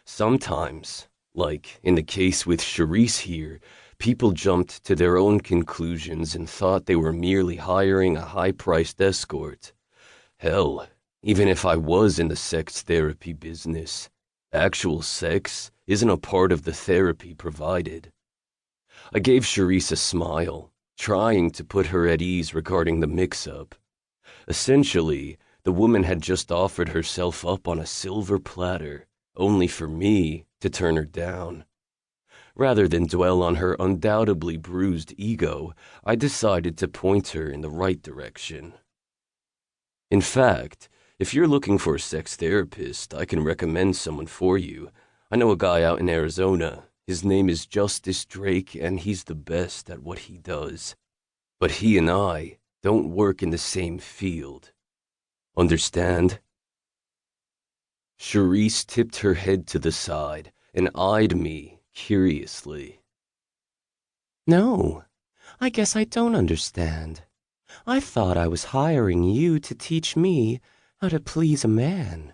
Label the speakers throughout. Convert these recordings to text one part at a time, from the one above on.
Speaker 1: Sometimes, like in the case with Charisse here, people jumped to their own conclusions and thought they were merely hiring a high-priced escort. Hell, even if I was in the sex therapy business, actual sex isn't a part of the therapy provided. I gave Charisse a smile, trying to put her at ease regarding the mix-up. Essentially, the woman had just offered herself up on a silver platter, only for me to turn her down. Rather than dwell on her undoubtedly bruised ego, I decided to point her in the right direction. In fact, if you're looking for a sex therapist, I can recommend someone for you. I know a guy out in Arizona. His name is Justice Drake, and he's the best at what he does. But he and I don't work in the same field. Understand? Charisse tipped her head to the side and eyed me curiously.
Speaker 2: No, I guess I don't understand. I thought I was hiring you to teach me how to please a man.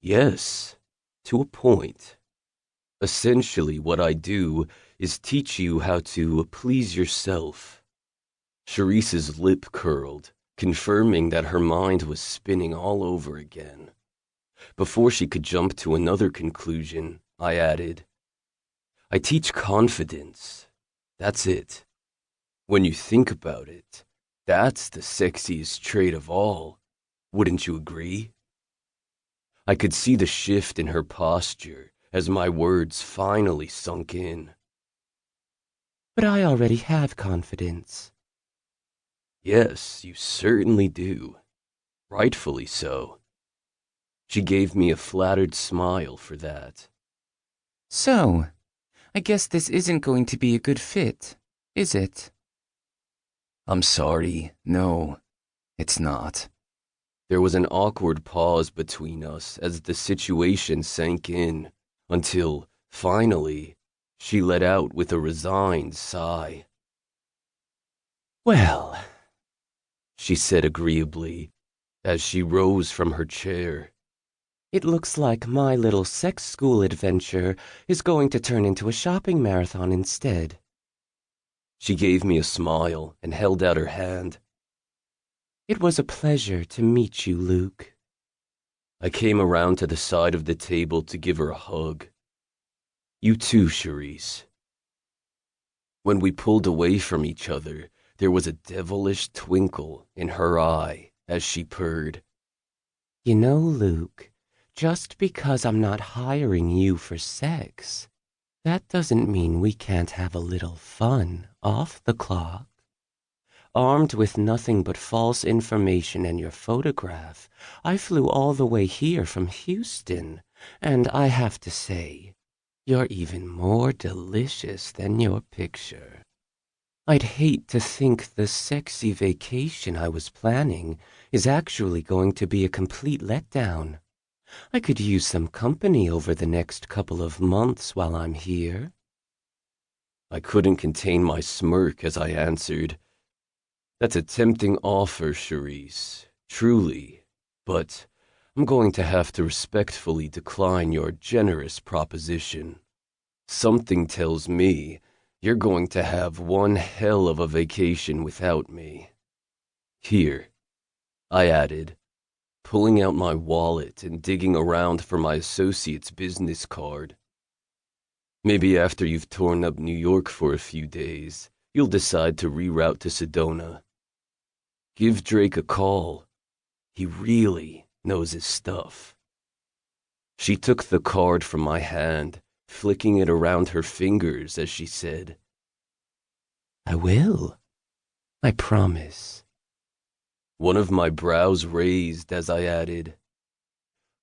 Speaker 1: Yes, to a point. Essentially, what I do is teach you how to please yourself. Charisse's lip curled, confirming that her mind was spinning all over again. Before she could jump to another conclusion, I added, I teach confidence. That's it. When you think about it, that's the sexiest trait of all. Wouldn't you agree? I could see the shift in her posture as my words finally sunk in.
Speaker 2: But I already have confidence.
Speaker 1: Yes, you certainly do. Rightfully so. She gave me a flattered smile for that.
Speaker 2: So, I guess this isn't going to be a good fit, is it?
Speaker 1: I'm sorry, no, it's not. There was an awkward pause between us as the situation sank in, until, finally, she let out with a resigned sigh.
Speaker 2: Well,
Speaker 1: she said agreeably, as she rose from her chair.
Speaker 2: It looks like my little sex school adventure is going to turn into a shopping marathon instead.
Speaker 1: She gave me a smile and held out her hand.
Speaker 2: It was a pleasure to meet you, Luke.
Speaker 1: I came around to the side of the table to give her a hug. You too, Charisse. When we pulled away from each other, there was a devilish twinkle in her eye as she purred.
Speaker 2: You know, Luke, just because I'm not hiring you for sex, that doesn't mean we can't have a little fun off the clock. Armed with nothing but false information and your photograph, I flew all the way here from Houston, and I have to say, you're even more delicious than your picture. I'd hate to think the sexy vacation I was planning is actually going to be a complete letdown. I could use some company over the next couple of months while I'm here.
Speaker 1: I couldn't contain my smirk as I answered, That's a tempting offer, Charisse, truly, but I'm going to have to respectfully decline your generous proposition. Something tells me you're going to have one hell of a vacation without me. Here, I added, pulling out my wallet and digging around for my associate's business card. Maybe after you've torn up New York for a few days, you'll decide to reroute to Sedona. Give Drake a call. He really knows his stuff. She took the card from my hand, flicking it around her fingers as she said,
Speaker 2: I will. I promise.
Speaker 1: One of my brows raised as I added,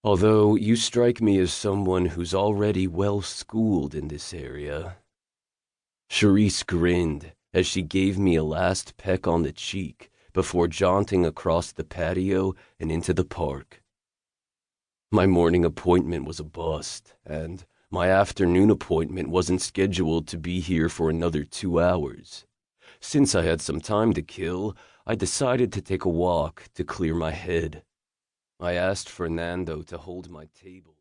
Speaker 1: Although you strike me as someone who's already well-schooled in this area. Charisse grinned as she gave me a last peck on the cheek before jaunting across the patio and into the park. My morning appointment was a bust, and my afternoon appointment wasn't scheduled to be here for another 2 hours. Since I had some time to kill, I decided to take a walk to clear my head. I asked Fernando to hold my table.